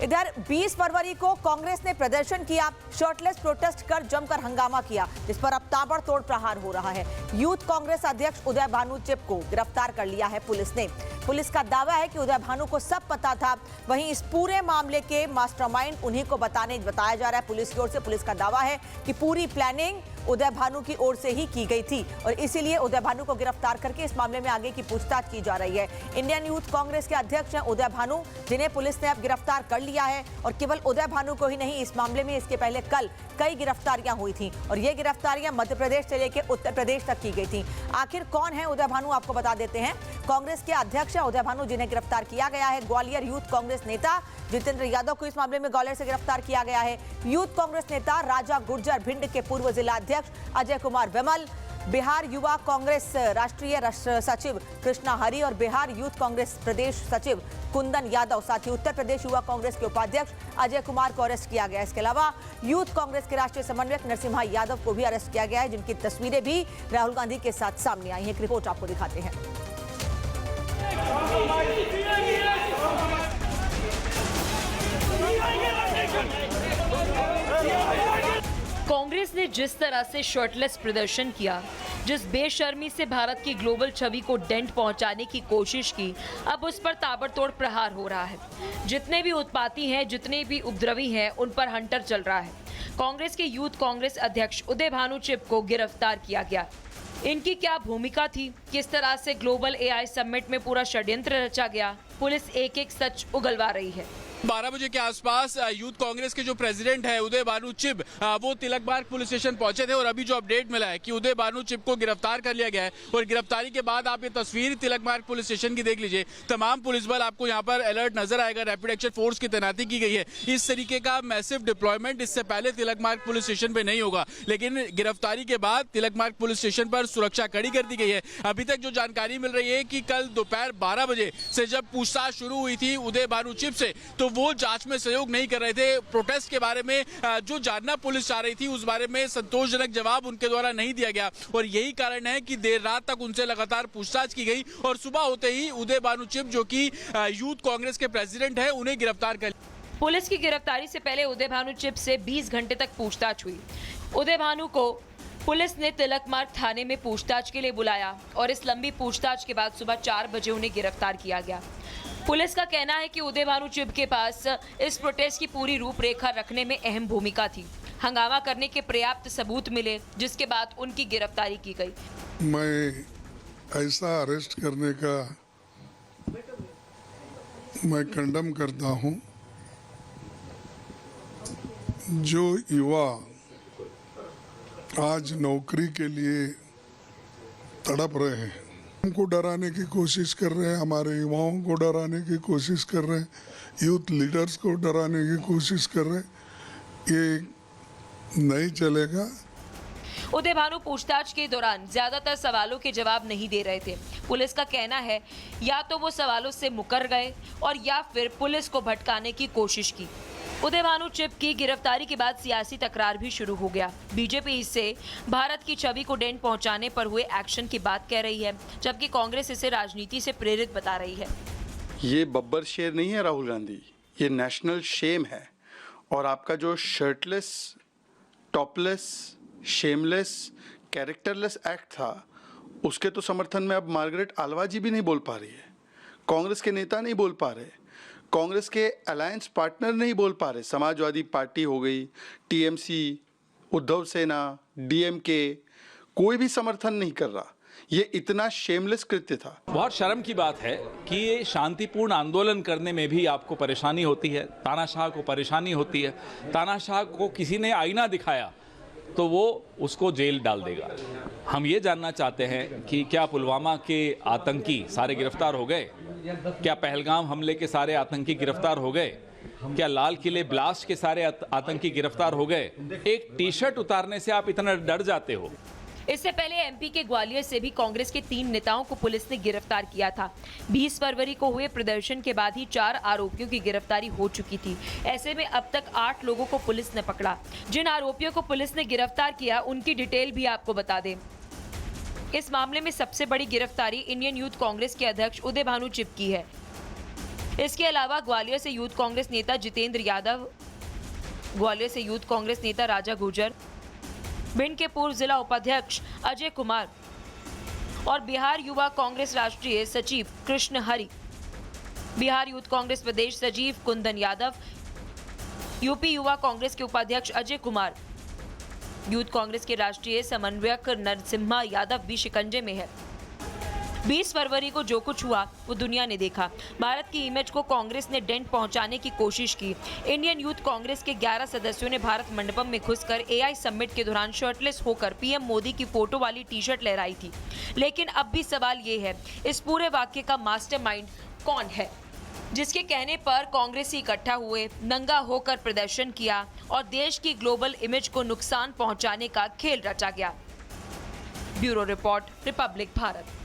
इधर 20 फरवरी को कांग्रेस ने प्रदर्शन किया, शर्टलेस प्रोटेस्ट कर जमकर हंगामा किया, जिस पर अब ताबड़तोड़ प्रहार हो रहा है। यूथ कांग्रेस अध्यक्ष उदय भानु चिप को गिरफ्तार कर लिया है पुलिस ने। पुलिस का दावा है कि उदय भानु को सब पता था, वहीं इस पूरे मामले के मास्टरमाइंड उन्हीं को बताया जा रहा है पुलिस की ओर से। पुलिस का दावा है कि पूरी प्लानिंग उदय भानु की ओर से ही की गई थी और इसीलिए उदय भानु को गिरफ्तार करके इस मामले में आगे की पूछताछ की जा रही है। इंडियन यूथ कांग्रेस के अध्यक्ष हैं उदय भानु, जिन्हें पुलिस ने अब गिरफ्तार कर लिया है। और केवल उदय भानु को ही नहीं, इस मामले में इसके पहले कल कई गिरफ्तारियां हुई थी और ये गिरफ्तारियां मध्य प्रदेश से लेकर उत्तर प्रदेश तक की गई थी। आखिर कौन है उदय भानु, आपको बता देते हैं। कांग्रेस के अध्यक्ष है उदय भानु, जिन्हें गिरफ्तार किया गया है। ग्वालियर यूथ कांग्रेस नेता जितेंद्र यादव को इस मामले में ग्वालियर से गिरफ्तार किया गया है। यूथ कांग्रेस नेता राजा गुर्जर, भिंड के पूर्व जिला अध्यक्ष अजय कुमार विमल, बिहार युवा कांग्रेस राष्ट्रीय सचिव कृष्णा हरि और बिहार यूथ कांग्रेस प्रदेश सचिव कुंदन यादव, साथ ही उत्तर प्रदेश युवा कांग्रेस के उपाध्यक्ष अजय कुमार को अरेस्ट किया गया। इसके अलावा यूथ कांग्रेस के राष्ट्रीय समन्वयक नरसिम्हा यादव को भी अरेस्ट किया गया है, जिनकी तस्वीरें भी राहुल गांधी के साथ सामने आई हैं। एक रिपोर्ट आपको दिखाते हैं। कांग्रेस ने जिस तरह से शर्टलेस प्रदर्शन किया, जिस बेशर्मी से भारत की ग्लोबल छवि को डेंट पहुंचाने की कोशिश की, अब उस पर ताबड़तोड़ प्रहार हो रहा है। जितने भी उत्पाती हैं, जितने भी उपद्रवी हैं, उन पर हंटर चल रहा है। कांग्रेस के यूथ कांग्रेस अध्यक्ष उदय भानु चिप को गिरफ्तार किया गया। इनकी क्या भूमिका थी, किस तरह से ग्लोबल एआई समिट में पूरा षड्यंत्र रचा गया, पुलिस एक एक सच उगलवा रही है। 12 बजे के आसपास यूथ कांग्रेस के जो प्रेसिडेंट है उदय भानु चिप, वो तिलक मार्ग पुलिस स्टेशन पहुंचे थे और अभी जो अपडेट मिला है कि उदय भानु चिप को गिरफ्तार कर लिया गया है। और गिरफ्तारी के बाद आप ये तस्वीर तिलक मार्ग पुलिस स्टेशन की देख लीजिए। तमाम पुलिस बल आपको यहाँ पर अलर्ट नजर आएगा, रैपिड एक्शन फोर्स की तैनाती की गई है। इस तरीके का मैसिव डिप्लॉयमेंट इससे पहले तिलक मार्ग पुलिस स्टेशन पे नहीं होगा, लेकिन गिरफ्तारी के बाद तिलक मार्ग पुलिस स्टेशन पर सुरक्षा कड़ी कर दी गई है। अभी तक जो जानकारी मिल रही है कि कल दोपहर 12 बजे से जब पूछताछ शुरू हुई थी उदय भानु चिप से, तो वो जांच में सहयोग नहीं कर रहे थे। प्रोटेस्ट के बारे में जो जानना पुलिस चाह रही थी, उस बारे में संतोषजनक जवाब उनके द्वारा नहीं दिया गया और यही कारण है कि देर रात तक उनसे लगातार पूछताछ की गई और सुबह होते ही उदय भानु चिप, जो कि यूथ कांग्रेस के प्रेसिडेंट है, उन्हें गिरफ्तार कर लिया। पुलिस की गिरफ्तारी से पहले उदय भानु चिप से 20 घंटे तक पूछताछ हुई। उदय भानु को पुलिस ने तिलक मार्ग थाने में पूछताछ के लिए बुलाया और इस लंबी पूछताछ के बाद सुबह 4 बजे उन्हें गिरफ्तार किया गया। पुलिस का कहना है कि उदय भानु चिप के पास इस प्रोटेस्ट की पूरी रूपरेखा रखने में अहम भूमिका थी। हंगामा करने के पर्याप्त सबूत मिले, जिसके बाद उनकी गिरफ्तारी की गई। मैं ऐसा अरेस्ट करने का मैं कंडम करता हूं। जो युवा आज नौकरी के लिए तड़प रहे हैं, हमको डराने की कोशिश कर रहे हैं, हमारे युवाओं को डराने की कोशिश कर रहे हैं, यूथ लीडर्स को डराने की कोशिश कर रहे हैं, ये नहीं चलेगा। उदय भानु पूछताछ के दौरान ज्यादातर सवालों के जवाब नहीं दे रहे थे। पुलिस का कहना है या तो वो सवालों से मुकर गए और या फिर पुलिस को भटकाने की कोशिश की। उदय भानु चिप की गिरफ्तारी के बाद सियासी तकरार भी शुरू हो गया। बीजेपी इससे भारत की छवि को डेंट पहुंचाने पर हुए एक्शन की बात कह रही है, जबकि कांग्रेस इसे राजनीति से प्रेरित बता रही है। ये बब्बर शेर नहीं है राहुल गांधी, ये नेशनल शेम है। और आपका जो shirtless, topless, shameless, characterless act था, उसके तो समर्थन में अब मार्गरेट आल्वा जी भी नहीं बोल पा रही है, कांग्रेस के नेता नहीं बोल पा रहे, कांग्रेस के अलायंस पार्टनर नहीं बोल पा रहे। समाजवादी पार्टी हो गई, टीएमसी, उद्धव सेना, डीएमके, कोई भी समर्थन नहीं कर रहा। ये इतना शेमलेस कृत्य था। बहुत शर्म की बात है कि ये शांतिपूर्ण आंदोलन करने में भी आपको परेशानी होती है, तानाशाह को परेशानी होती है। तानाशाह को किसी ने आईना दिखाया तो वो उसको जेल डाल देगा। हम ये जानना चाहते हैं कि क्या पुलवामा के आतंकी सारे गिरफ्तार हो गए? क्या पहलगाम हमले के सारे आतंकी गिरफ्तार हो गए? क्या लाल किले ब्लास्ट के सारे आतंकी गिरफ्तार हो गए? एक टी शर्ट उतारने से आप इतना डर जाते हो? इससे पहले एमपी के ग्वालियर से भी कांग्रेस के 3 नेताओं को पुलिस ने गिरफ्तार किया था। 20 फरवरी को हुए प्रदर्शन के बाद ही 4 आरोपियों की गिरफ्तारी हो चुकी थी। ऐसे में अब तक 8 लोगों को पुलिस ने पकड़ा। जिन आरोपियों को पुलिस ने गिरफ्तार किया, उनकी डिटेल भी आपको बता दें। इस मामले में सबसे बड़ी गिरफ्तारी इंडियन यूथ कांग्रेस के अध्यक्ष उदय भानु चिप की है। इसके अलावा ग्वालियर से यूथ कांग्रेस नेता जितेंद्र यादव, ग्वालियर से यूथ कांग्रेस नेता राजा गुर्जर, भिंड के पूर्व जिला उपाध्यक्ष अजय कुमार और बिहार युवा कांग्रेस राष्ट्रीय सचिव कृष्ण हरि, बिहार यूथ कांग्रेस प्रदेश सचिव कुंदन यादव, यूपी युवा कांग्रेस के उपाध्यक्ष अजय कुमार, यूथ कांग्रेस के राष्ट्रीय समन्वयक नरसिम्हा यादव भी शिकंजे में है। 20 फरवरी को जो कुछ हुआ वो दुनिया ने देखा। भारत की इमेज को कांग्रेस ने डेंट पहुंचाने की कोशिश की। इंडियन यूथ कांग्रेस के 11 सदस्यों ने भारत मंडपम में घुसकर एआई समिट के दौरान शर्टलेस होकर पीएम मोदी की फोटो वाली टी-शर्ट लहराई थी। लेकिन अब भी सवाल ये है, इस पूरे वाक्य का मास्टरमाइंड कौन है, जिसके कहने पर कांग्रेसी इकट्ठा हुए, नंगा होकर प्रदर्शन किया और देश की ग्लोबल इमेज को नुकसान पहुंचाने का खेल रचा गया। Bureau report, Republic Bharat.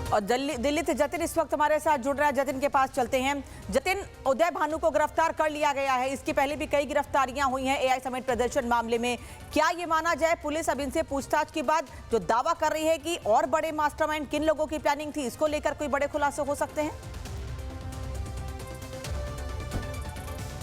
और दिल्ली से जतिन इस वक्त हमारे साथ जुड़ रहा है। जतिन के पास चलते हैं। जतिन, उदय भानु को गिरफ्तार कर लिया गया है। इसके पहले भी कई गिरफ्तारियां हुई हैं एआई समिट प्रदर्शन मामले में। क्या ये माना जाए पुलिस अब इनसे पूछताछ के बाद जो दावा कर रही है कि और बड़े मास्टरमाइंड किन लोगों की प्लानिंग थी, इसको लेकर कोई बड़े खुलासे हो सकते हैं?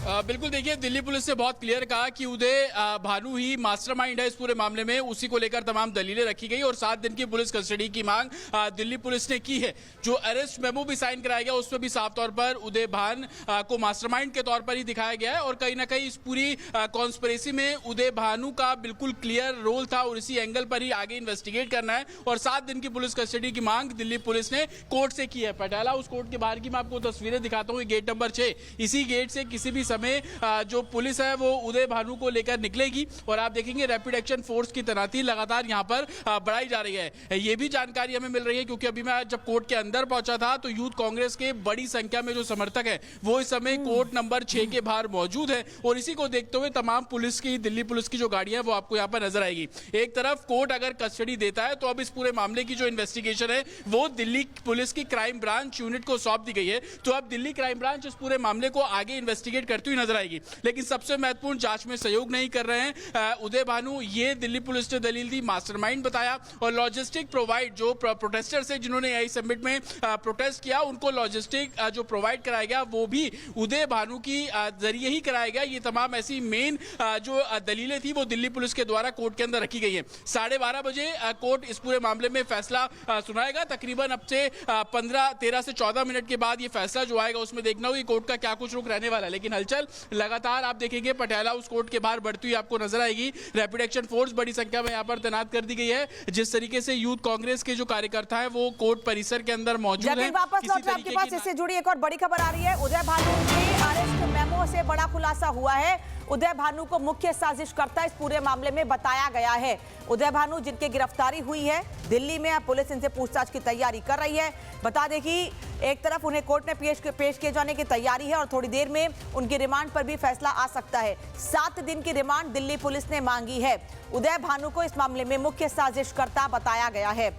बिल्कुल, देखिए, दिल्ली पुलिस ने बहुत क्लियर कहा कि उदय भानु ही मास्टरमाइंड है इस पूरे मामले में। उसी को लेकर तमाम दलीलें रखी गई और 7 दिन की पुलिस कस्टडी की मांग दिल्ली पुलिस ने की है। जो अरेस्ट मेमो भी साइन कराया गया उसमें भी साफ तौर पर उदय भान को मास्टरमाइंड के तौर पर ही दिखाया गया है और कहीं ना कहीं इस पूरी कॉन्स्पिरेसी में उदय भानु का बिल्कुल क्लियर रोल था और इसी एंगल पर ही आगे इन्वेस्टिगेट करना है। और 7 दिन की पुलिस कस्टडी की मांग दिल्ली पुलिस ने कोर्ट से की है। पटियाला उस कोर्ट के बाहर की मैं आपको तस्वीरें दिखाता हूँ। गेट नंबर 6, इसी गेट से किसी भी समय जो पुलिस है वो उदय भानु को लेकर निकलेगी और आप देखेंगे रैपिड एक्शन फोर्स की तैनाती लगातार यहां पर बढ़ाई जा रही है। ये भी जानकारी हमें मिल रही है क्योंकि अभी मैं जब कोर्ट के अंदर पहुंचा था तो यूथ कांग्रेस के बड़ी संख्या में जो समर्थक है वो इस समय कोर्ट नंबर 6 के बाहर मौजूद है और इसी को देखते हुए तमाम पुलिस की, दिल्ली पुलिस की जो गाड़ियां वो आपको यहां पर नजर आएगी। एक तरफ कोर्ट अगर कस्टडी देता है तो अब इस पूरे मामले की जो इन्वेस्टिगेशन है वो दिल्ली पुलिस की क्राइम ब्रांच यूनिट को सौंप दी गई है। तो अब दिल्ली क्राइम ब्रांच इस पूरे मामले को आगे इन्वेस्टिगेट करती हुई नजर आएगी। लेकिन सबसे महत्वपूर्ण, जांच में सहयोग नहीं कर रहे हैं उदय भानु, ये दिल्ली पुलिस ने दलील दी, मास्टरमाइंड बताया। और लॉजिस्टिक प्रोवाइड, जो प्रोटेस्टर्स है जिन्होंने एआई समिट में प्रोटेस्ट किया उनको लॉजिस्टिक जो प्रोवाइड कराया गया वो भी उदय भानु की जरिए ही कराया गया। ये तमाम ऐसी मेन जो दलीलें थी वो दिल्ली पुलिस के द्वारा कोर्ट के अंदर रखी गई है। 12:30 बजे कोर्ट इस पूरे मामले में फैसला सुनाएगा। तकरीबन अब से 13 से 14 मिनट के बाद ये फैसला जो आएगा उसमें देखना होगा कोर्ट का क्या कुछ रुख रहने वाला है। लेकिन हलचल लगातार आप देखेंगे पटियाला उस कोर्ट के बाहर बढ़ती हुई आपको नजर आएगी। रैपिड एक्शन फोर्स बड़ी संख्या में यहां पर तैनात कर दी गई है। जिस तरीके से यूथ कांग्रेस के जो कार्यकर्ता है वो कोर्ट परिसर के अंदर मौजूद है। वापस लौट आपके पास इससे जुड़ी एक और बड़ी खबर आ रही है। उदय भानु के अरेस्ट मेमो से बड़ा खुलासा हुआ है। उदय भानु को मुख्य साजिशकर्ता इस पूरे मामले में बताया गया है। उदय भानु जिनकी गिरफ्तारी हुई है दिल्ली में, अब पुलिस इनसे पूछताछ की तैयारी कर रही है। बता दें कि एक तरफ उन्हें कोर्ट में पेश किए जाने की तैयारी है और थोड़ी देर में उनकी रिमांड पर भी फैसला आ सकता है। 7 दिन की रिमांड दिल्ली पुलिस ने मांगी है। उदय भानु को इस मामले में मुख्य साजिशकर्ता बताया गया है।